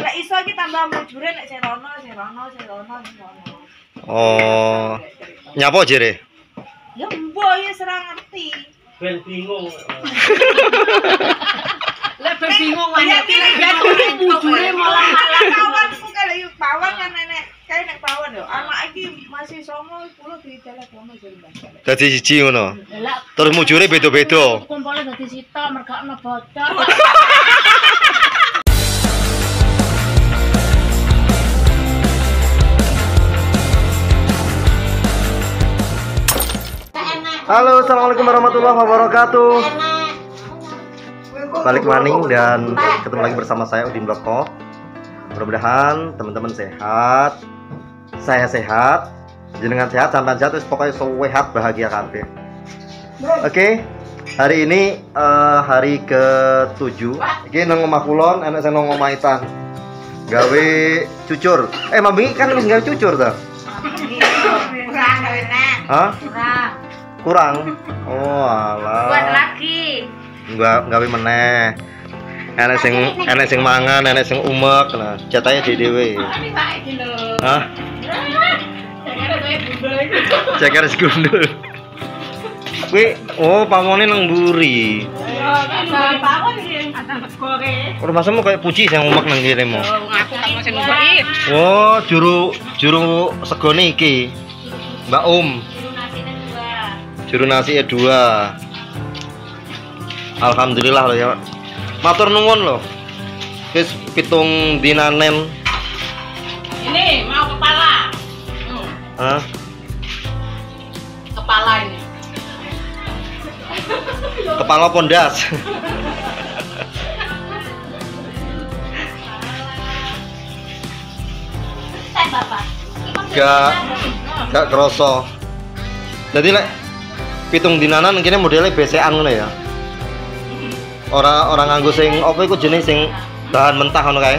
Nek iso iki tambah mujure nek Serono. Oh. Nyapa jere? Ya mbok ya serang ngerti. Ben bingung. Lah ben bingung aja mujure malah kawanku kalau yuk pawon kan nenek kae nek pawon yo anak iki masih 9 10 ditelepono jare Mbak. Dadi siji ngono. Terus mujure beda-beda. Kumpulnya dadi sitok mergakno bocor. Halo, assalamualaikum warahmatullahi wabarakatuh. Balik maning dan ketemu lagi bersama saya Udin Blog Talk. Mudah-mudahan teman-teman sehat, saya sehat, jenengan sehat, sampean sehat, terus pokoknya sehat bahagia kabeh. Oke, hari ini hari ke-7. Iki nang omah kulon, enak sing nang omah Itan. Gawe cucur. Mami kan wis gawe cucur ta? Kurang gawe nek. Hah? Kurang. Oh, alah. Buat lagi. Enggak gawe meneh. Enek sing mangan, enek sing umek. Nah, jatahe dhewe. Hah? Ceker gundul. Kuwi pamone nang mburi. Pawon iki ana gore. Ora masamu kayak puci sing umek nang kene mo. Ngaku kan masih numpaki. Oh, juru segone iki. Mbak Juru nasi 2. Alhamdulillah loh ya. Matur nuwun loh. Wis 7 dinanen. Ini mau kepala. Hah? Kepala ini. Kepala pondas. Gak kroso. Jadi lek 7 dinanan kene modele besekan ngono ya. Ora nganggo sing apa iku jenis sing bahan mentah ngono kae.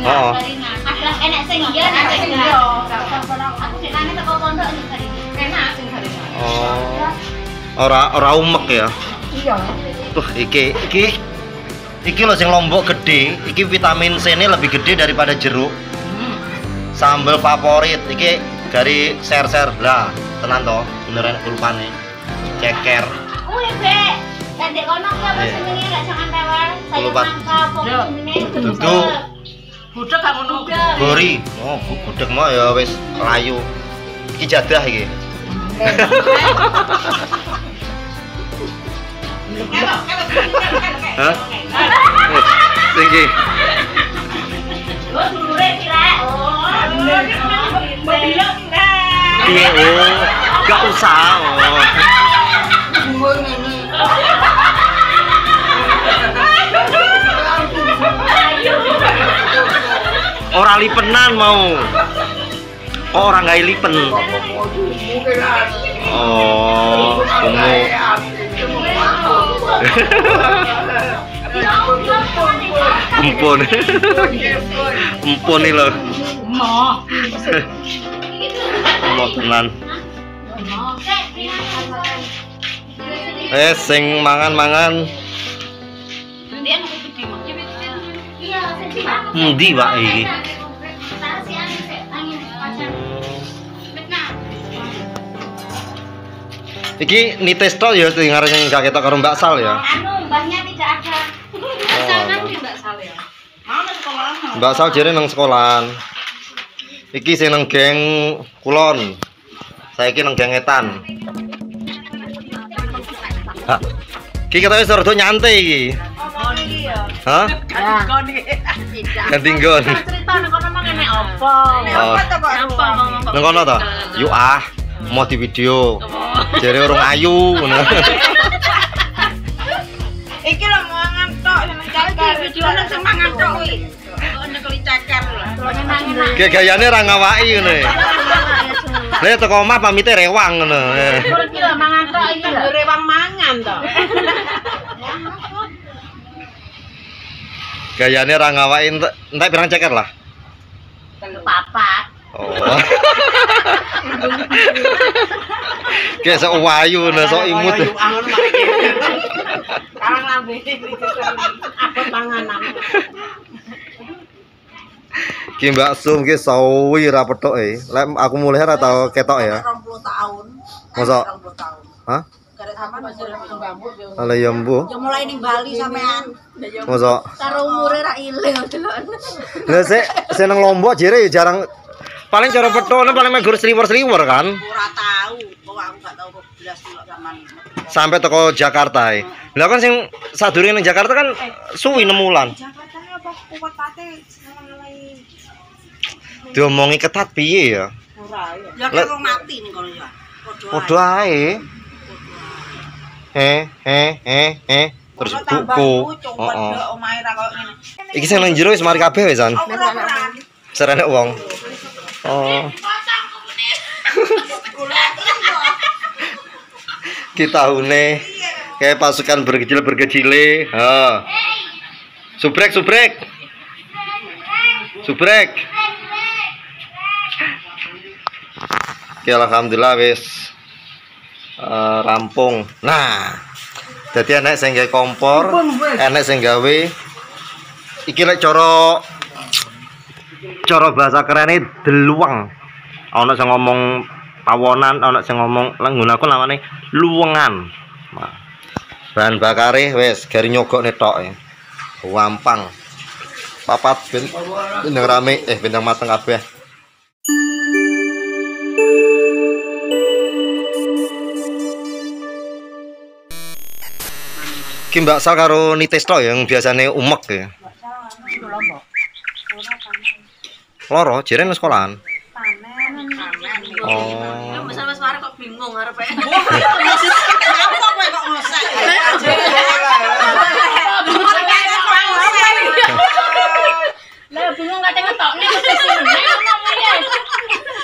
Oh. Ada enek sing iya, enek sing iya. Aku dekane teko pondok sing garingan. Enak sing garingan. Oh. Ora umek ya. Iya. Tuh iki lho sing lombok gede, iki vitamin C-ne lebih gede daripada jeruk. Sambel favorit iki dari ser-ser lah, tenan toh, beneran kulpane. Ceker. Kuwi, Bek. Lah ndek kono ki apa jenenge lek jangan rewel. Sayur nangka apa jenenge? Duduk. Budek gak ngono. Gori. Oh, budek mah ya wis layu. Iki jadah iki. Hah? Tinggi. Oh, dulure iki rek. Iya, gak usah. Orang lipenan mau. Oh, orang gak lipen. Oh, gemuk. Empun. Empun nih loh. Mau tenan. Sing mangan-mangan. Endi Pak iki? Iki nites tok ya sing arep gak ketok karo Mbak Sal ya. Anu, mbahnya tidak ada. Misalkan di Mbak Sal ya. Mana sekolahan? Mbak Sal jere nang sekolahan. Iki sing nang geng kulon. Saiki nang geng etan. Hah. Iki katanya sordo nyantai iki. Oh iki ya. Hah? Ganti nggon. Cerita nek kono mang enek apa? Oh. Nang kono to? Yuk mau di video. Jere urung ayu ngono. Iki lho mangan tok seneng ceker. Videone sing mangan tok kuwi. Nek kali ceker lho. Kayak gayane ra ngawaki ngono. Lah teko omah pamite rewang ngono. Iki lho mangan tok iki lho rewang mangan to. Gayane ra ngawaki entek pirang ceker lah. 4. Oh. Kayak sok wayu nah sok imut. Karang lambe iki abot panganan. Ki Mbak Sum ki sawi ra petuk e. Lek aku mulai ra tau ketok ya. 20 tahun. Masa? 20 tahun. Hah? Karek sampean masih rambut yo. Ala ya mbuh. Ya mulai ning Bali sampean. Masa? Karo umure ra iling delok. Lah sik nang Lombok jere ya jarang paling cara petone paling megur sliwer-sliwer kan. Ora tahu. Kok aku gak tahu kok belas kilo zaman. Sampai teko Jakarta e. Lah kan sing sadurunge ning Jakarta kan suwi 6 wulan. Jakarta apa kuat tate mulai Diomongi ketat piye ya? ora ya. Ya karo mati ning kono ya. Padha ae. Terus buku. Heeh. Omahe ra koyo ngene. Iki sing nang jero wis mari kabeh wis an. Serene wong. Oh. Kita tahune kayak pasukan berkecil-berkecile. Ha. Subrek. Oke, alhamdulillah wis rampung. Nah, jadi enek sing gawe kompor, enek sing gawe iki lek cara bahasa kerene deluweng. Ana sing ngomong pawonan, ana sing ngomong nggunaku namane luwengan. Nah, bahan bakare wis gari nyogokne tok e. Gampang. Papat bintang rame bintang mateng kabeh. Ki Mbak Sal karo nitis tok yang biasane umek ya. Loro, jere nang sekolahan. Oh. Mas mari kok bingung arepe. Kenapa kowe kok ngosek? Lah bingung kate ngetokne kok sing ngomongnya.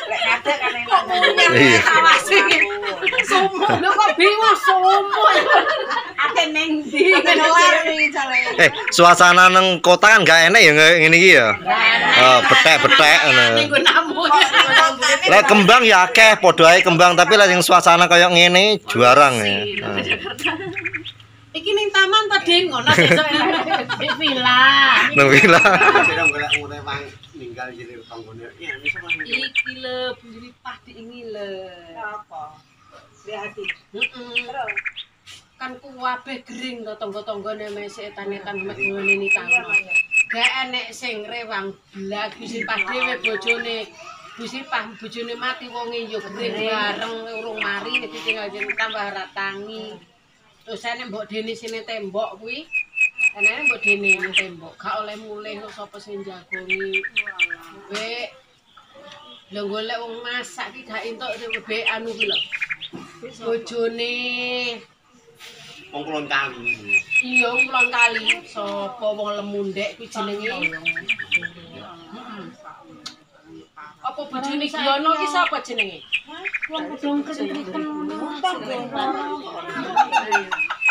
Lek ngadeg kan enak. Iya. Somo, lho kok bingung somo. Ate ning ndi? Suasana nang kota kan gak enak ya ngene iki ya. Betek-betek ngono. Minggu namu. Lek kembang ya akeh padha ae kembang tapi lek sing suasana kaya ngene jarang ya. Iki ning taman ta Ding ngono sesuk Di villa. Nang villa. iki lho bunyi pah diingi lho. Apa? Lihat iki. Heeh. Kan kuwabe gering to tangga-tanggane mesek etan-etan mek ngene tamu. Gak enek sing rewang blas Gusti Pah dhewe bojone. Gusti Pah bojone mati wonge yo gering bareng urung mari ditinggal jeneng tambah ratangi. Terus ane mbok dene sine tembok kuwi. Enake mbok dene ning tembok. Gak oleh mulih kok sapa sing jagongi. Wek lho golek wong masak ki gak entuk be anu ki lho. Bojone Wong kulon kali. iya ulon kali sapa wong lemundek kuwi jenenge. Apa bojone Giyono ki sapa jenenge? Wong bodong kreten ngono.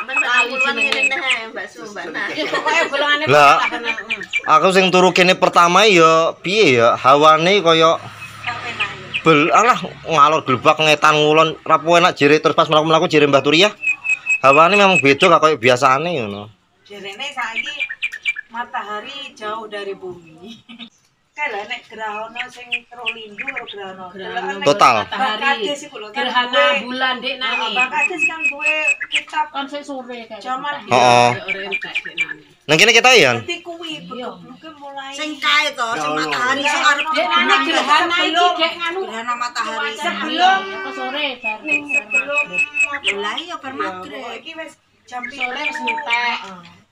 Kali jenenge Mbak Sumbana. Pokoke golongane Lah, aku sing turu kene pertama ya piye ya hawane kaya alah ngalor glebak ngetan ngulon rapo enak jere terus pas mlaku-mlaku jere Mbah Turiah. Hawane memang beda gak kayak biasane ngono. Jarene saiki matahari jauh dari bumi. Kalau nek grahana sing terlindu karo grahana Total. matahari. Gerhana bulan dek nani. Bakades kan gue kitab Kan sing sore kayak. zaman Heeh. Ora entek dek nani. Nang kene kita ya. dadi kuwi begebluke mulai Sing kae to, sing matahari sing arep Dek nani gerhana iki dek nganu. gerhana matahari sebelum Apa sore bareng. sebelum Lah iya bar magrib. iki wis jam Sore wis entek.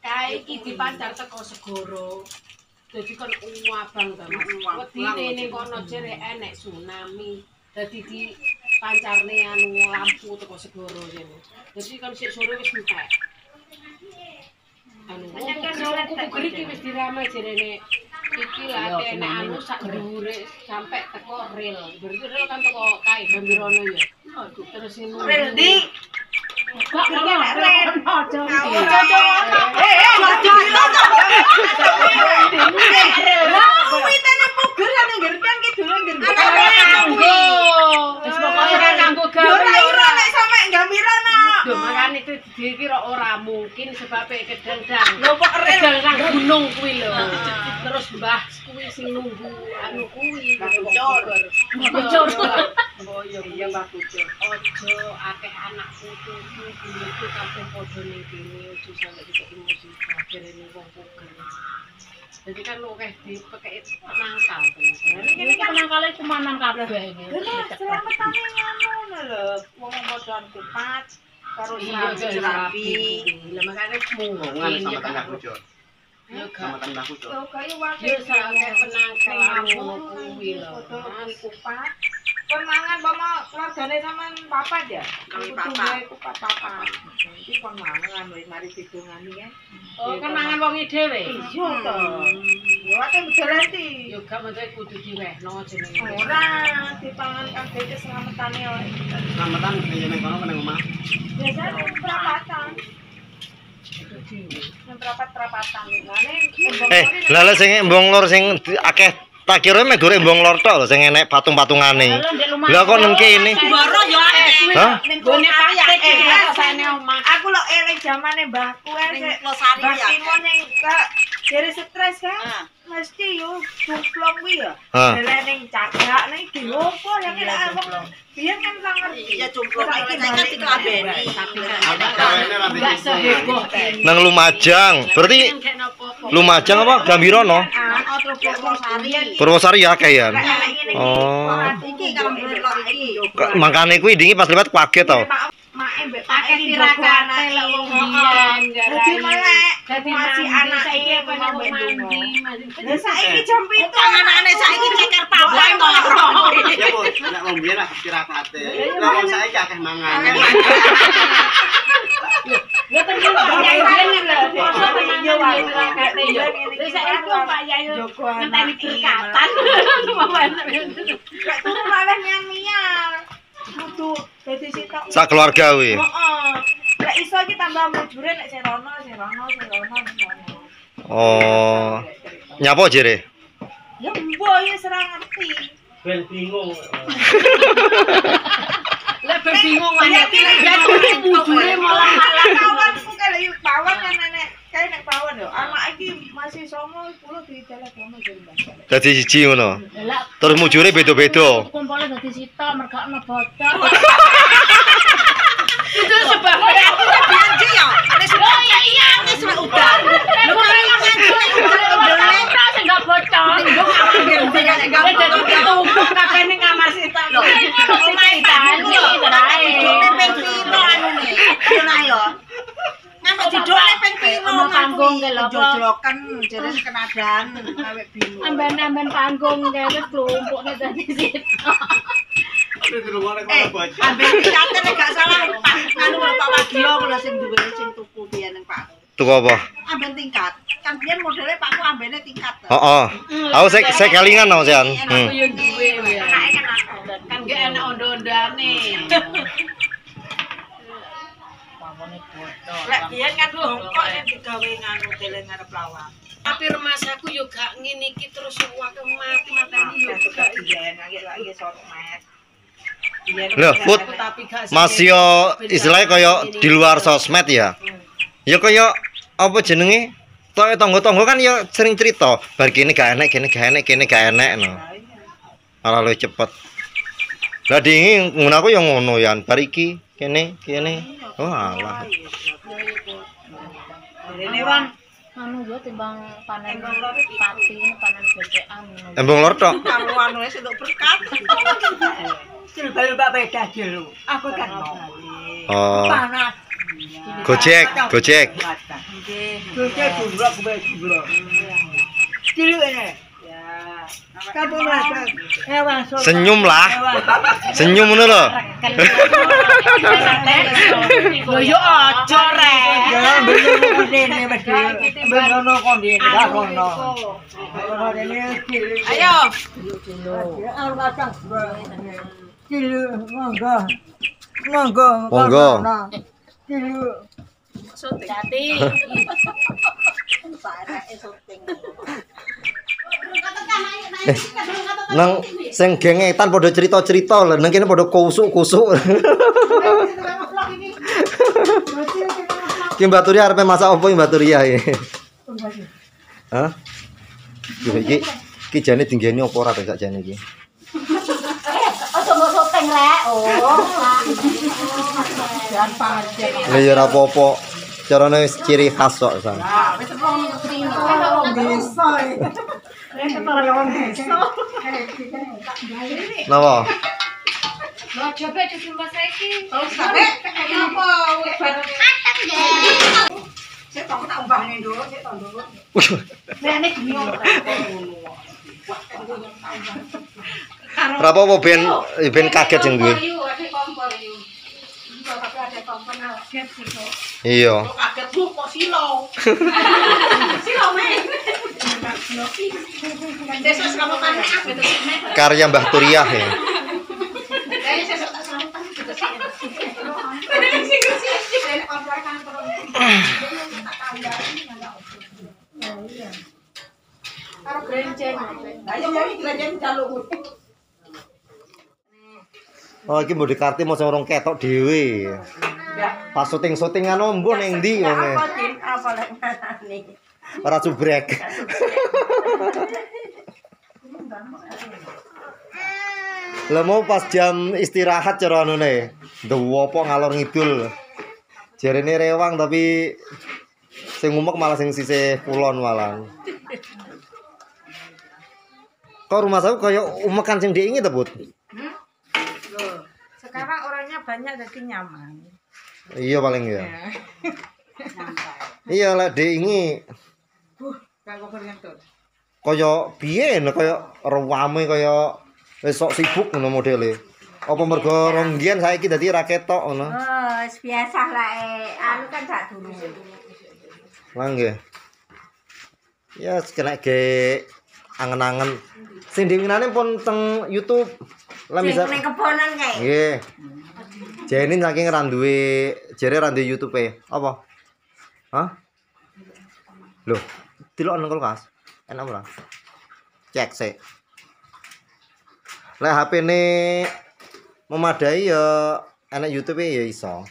Kae iki dipancar teko segoro. Dadi kan uwabang ta Mas. Wedine ning kono jere enek tsunami. Dadi dipancarne anu lampu teko segoro kene. Dadi kan sik sore wis entek. Anu kuku iki wis diramai jerene. Iki lah enek anu sak dhuwure sampe teko rel. Berarti rel kan teko kae Gambirono ya. Terus ngono. rel di Gak ono. Makane itu dikira ora mungkin sebab kedang-dang. Kedang-dang gunung kuwi lho. Terus terus mbah kuwi sing nunggu anu kuwi bocor. bocor boyo iya mbah bocor ojo akeh anak putuku dulurku kabeh padha ning kene ojo sampe dikek musibah jarene wong puger jadi kan akeh dipekeki nangkal Ini penangkale kumanan kabeh iki. Selamatane ngono lho. Wong padha kupat karo iya serabi. lah makane Hubungan sama tangga bocor. ya Sama tangga bocor. Yo kaya wae yo sampe penangkal ngono kuwi lho Mas kupat. Kon mangan pama keluargane sampean papat ya? Kami Kudu papat. gawe kupat papat. Iki kon mangan wis mari didongani ya. oh kan mangan wong dhewe Iya to. Yo ate berarti. yo gak mesti kudu diwehno jenenge Ora dipangan kabeh keselamatane wae. Selamatan kene ning kono nang omah. Biasane perapatan. Perapatan ngene. Lha sing embong lor sing akeh tak kira mek gore embong lor tok lho sing enek patung-patungane. Lah kok nang kene? Boro yo akeh. Hah? gone praktek iki rasane omah Aku lho eling zamane mbahku Ning Losari ya. Mbah ning dari stres kan. Mesti yo jumplong kuwi ya. Hah. Ning cagak ning diopo ya kira wong biyen kan ora ngerti. Iya jumplong saiki kan dikelabeni. gak seheboh Nang Lumajang. Berarti Lumajang apa? Gambirono? Purwosari ya akeh ya. Oh. Iki kan lor iki. Makane kuwi dingi pas lewat kaget to. Mae mbek akeh tirakate lho wong biyen Dadi melek. dadi masih anak saiki iki pengen mbek mandi Lah saiki jam 7. Anakane saiki ceker pawon to. Ya Bu, nek wong biyen akeh tirakate. Lah wong saiki akeh mangan. ya tenan Pak Yai dene lho poso tenan tirakate yo wis saiki Pak Yai ngenteni berkatan Lek turu malah nyang-nyang. Kudu dadi sitok. Sak keluarga kuwi. Heeh. Lek iso iki tambah mujure nek serono. Oh. Nyapa jere? Ya mbok ya ora ngerti. Ben bingung. lek ben bingung wae ya turu mujure malah Kawanku kalau yuk pawon kan nenek kayak nek pawon yo. Anak iki masih 9 10 ditelekno jadi mbak. Dadi siji ngono. Terus mujure beda-beda. Kumpulnya dadi sitok mergakno bocor. itu sebabnya aku Janji ya. Wis iya iya wis udan. Lho kok udan sing gak bocor. tumpuk kabeh ning kamar sita lho Omahe tani terae. Ping piro anune? Ana yo. Nang didole ping piro Ono panggung ke lho, Pak. jojloken jere kenadan awek bingung. amben-amben panggung kene klumpukne dadi sitok Ambil tikate nek gak salah anu Pak Wagio kula sing duwe sing tuku biyen ning Pak. Tuku apa? Ambil tingkat. Kan biyen modele Pakku ambene tingkat. Heeh. Aku saya kelingan no sean. aku yo duwe ya kan gak enak ondo-ondane Lek biyen kan bongkok nek digawe nganu dele ngarep lawang. tapi rumah saku yo gak ngene iki terus suwake mati-mateni yo gak biyen lagi sosmed. Loh, Put. tapi gak Masih yo istilahnya kaya di luar sosmed ya. Ya kaya apa jenenge? Tonggo-tonggo kan ya sering cerita, bar kene gak enek, kene gak enek no. Malah luwih cepet. Lah dingi ngono aku ya ngono yan, bar iki kene. Oh alah. Dene wan Anu yo timbang panen pati panen bebekan. Embung lor tok. karo anu wis untuk berkat. Silbal mbak beda dulu. Aku kan mau. Oh. Panas. Gojek. Gojek jumlah jumlah. Cilik ini. Ya. Kamu rasa hewan Senyum lah. Senyum ngono lho. lho yo aja rek Ya bener dene mesti. Bener kondene gak ono. ayo Monggo. Jati Nang sing gengetan padha cerita-cerita lho, nang kene padha kusuk-kusuk. Ki Mbak Turi arepe masak opo Mbak Turi ya? Hah? Duh iki jane dinggeni apa ora sak jane iki? Ojo mbok sopeng rek. Oh. Jangan pajak. Lah ya ora apa-apa. Carane wis ciri khas kok, Sang. Nah, wis wong ngerti. Wong desa. Nek ketara wong desa. Napa? Lo coba di rumah saiki. Terus sampe apa wis bareng. Sik kok tak umbahne nduk, sik to nduk. Nek geni ngono. Ora apa-apa ben kaget sing duwe. Ada kompor yuk. Tapi ada kompor kaget sih kok. Iya. Kaget bu kok silo. Silo meh. Sesuk kamu kan nek betul nek. Karya Mbah Turiah ya. Kayak sesuk tak selamat betul sih. Karo grenceng. Ayo mau iki jaluk. Oh iki mbok dikarti mau sing urung ketok dhewe. Pas syuting-syutingan ombo ning ndi ngene. Apa lek manane? Ora cubrek. Lah mau pas jam istirahat cara anune. Ndewo apa ngalor ngidul. Jarene rewang tapi sing ngumek malah sing sisih kulon malah. Kok rumah saya kayak umekan sing diingi ta, Bud? Sekarang orangnya banyak jadi nyaman. Iya paling ya. Iya lah diingi. Gak kok ngentut. Kaya piye kaya rewame kaya wis sok sibuk ngono modele. Apa mergo ronggian saiki dadi ra ketok ngono. Oh, wis biasa lah anu kan gak durung. Lah nggih. Ya kena ge angen-angen. Sing diwinane pun teng YouTube. Lah bisa. Sing ning kebonan kae. Nggih. Jenin saking ra duwe, jere ra duwe YouTube-e. Apa? Hah? Loh, delok nang kulkas. Enak ora? Cek sik. Lah HP-ne memadai ya enak YouTube-e ya iso.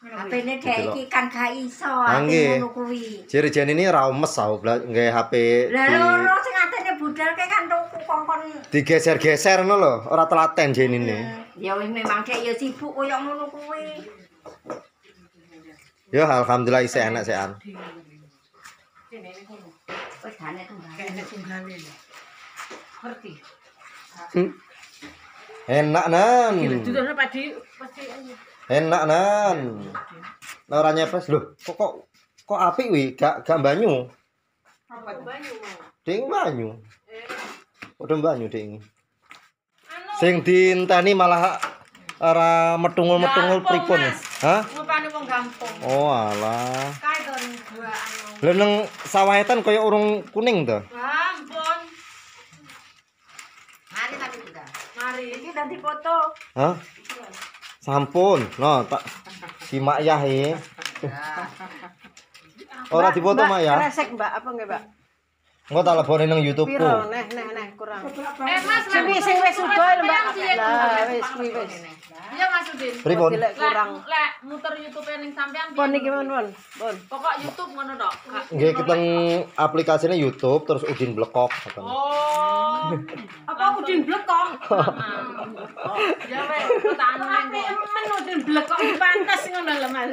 HP-ne dhek iki kan gak iso Nggih. ngono kuwi. Jere jenine ra omes aku nggawe HP Lah loro sing atene budal kae kan tuku kongkon. digeser-geser ngono lho, ora telaten jenine. Ya wis memang dhek ya sibuk koyo ngono kuwi. Ya alhamdulillah isih enak sekan. Wis gane tunggal. Kayaknya tunggale. Ngerti. Enak nan. Duduknya padi pasti Enak nan. Nah, ora nyepes lho. Kok apik wi, gak banyu. apa tuh? Ding banyu. Udah banyu ding. Sing dienteni malah ora metungul-metungul pripun. Hah? Ngupane wong gampang. Oh alah. Kae to dua anu. Lah nang sawahetan kaya urung kuning to. Ampun. Mari tapi juga. Mari. Iki nanti foto. Hah? Sampun. No, tak simak ya he. Ora difoto mak ya. Resek Mbak, apa nggih Mbak? Engko tak lebone nang YouTube-ku. Piro? Neh kurang. Mas, tapi sing wis uga lho Mbak. Lah wis kuwi wis. Iya Mas Udin. Pripun? Dilek kurang. Lek muter YouTube ning sampean piye? Pon iki pun. Pokok YouTube ngono tok. Nggih keteng aplikasinya YouTube terus Udin Blekok katanya. Oh. Apa Udin blekok? Ya wes, tak anu men Udin blekok pantes ngono lho Mas.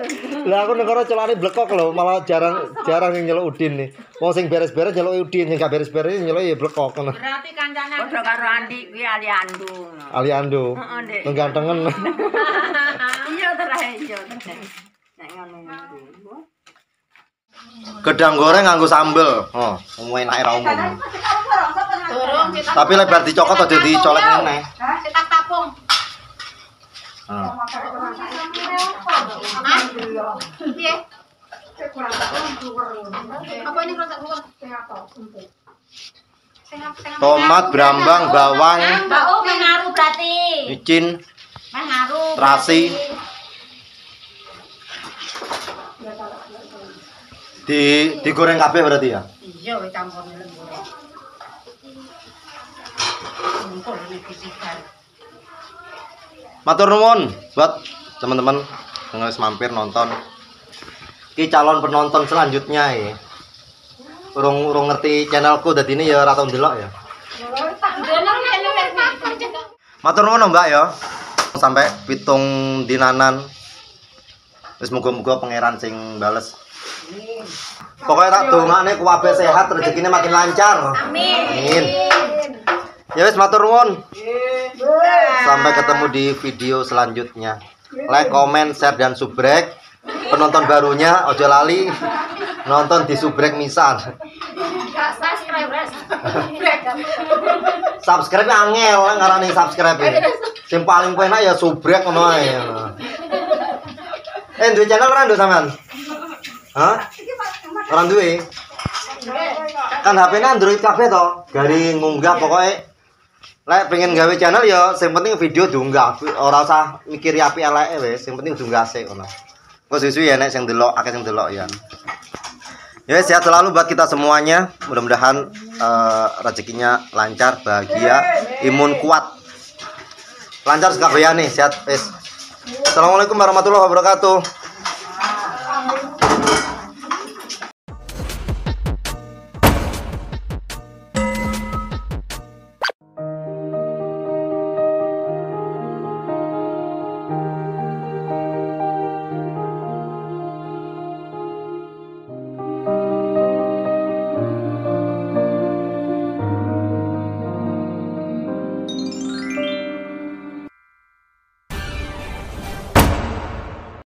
Lah aku negara celane Blekok lho, malah jarang sing nyeluk Udin nih. Wong sing beres-beres nyeluk Udin, sing gak beres-beres nyeluk ya Blekok ngono. Berarti kancane Padha karo Andi kuwi Aliando. Aliando. Heeh, Ndek. Nggantengen. Iya terae iya. Nek ngono. Gedang goreng nganggo sambel. Oh, enake ra umum. Dorong cetak. Tapi lebar dicokot aja dicolek ngene. Cetak tapung. Nah. Piye? Apa ini rosak keluar? Tomat, brambang, bawang, Mbak Oh ngaruh berarti. micin, Mas ngaruh. terasi. Digoreng kabeh berarti ya? Iya wis campur lembur. Engko iki sigar. Matur nuwun buat teman-teman yang harus mampir nonton. Ki calon penonton selanjutnya ya. urung ngerti channelku dadi ini ya ora tau ndelok ya. Matur nuwun Mbak ya. Sampai pitung dinanan. Wis muga-muga pangeran sing bales. Pokoknya tak dongane kuwabe sehat, rezekine makin lancar. Amin. Ya wis matur nuwun. Sampai ketemu di video selanjutnya. Like, comment, share dan subrek. Penonton barunya ojo lali nonton di subrek misal. Subscribe angel ngarani subscribe. Sing paling penak ya subrek ngono ae. Duwe channel ora nduk sampean? Hah? Ora duwe. Kan HP-ne Android kabeh to. Gari ngunggah pokoke. Lek pengen gawe channel ya sing penting video diunggah. Ora usah mikiri apik eleke wis, sing penting diunggah sik ngono. Kok suwi ya nek sing delok akeh sing delok ya. Ya sehat selalu buat kita semuanya. Mudah-mudahan rezekinya lancar, bahagia, imun kuat. Lancar sekabehane, sehat wis. Assalamualaikum warahmatullahi wabarakatuh.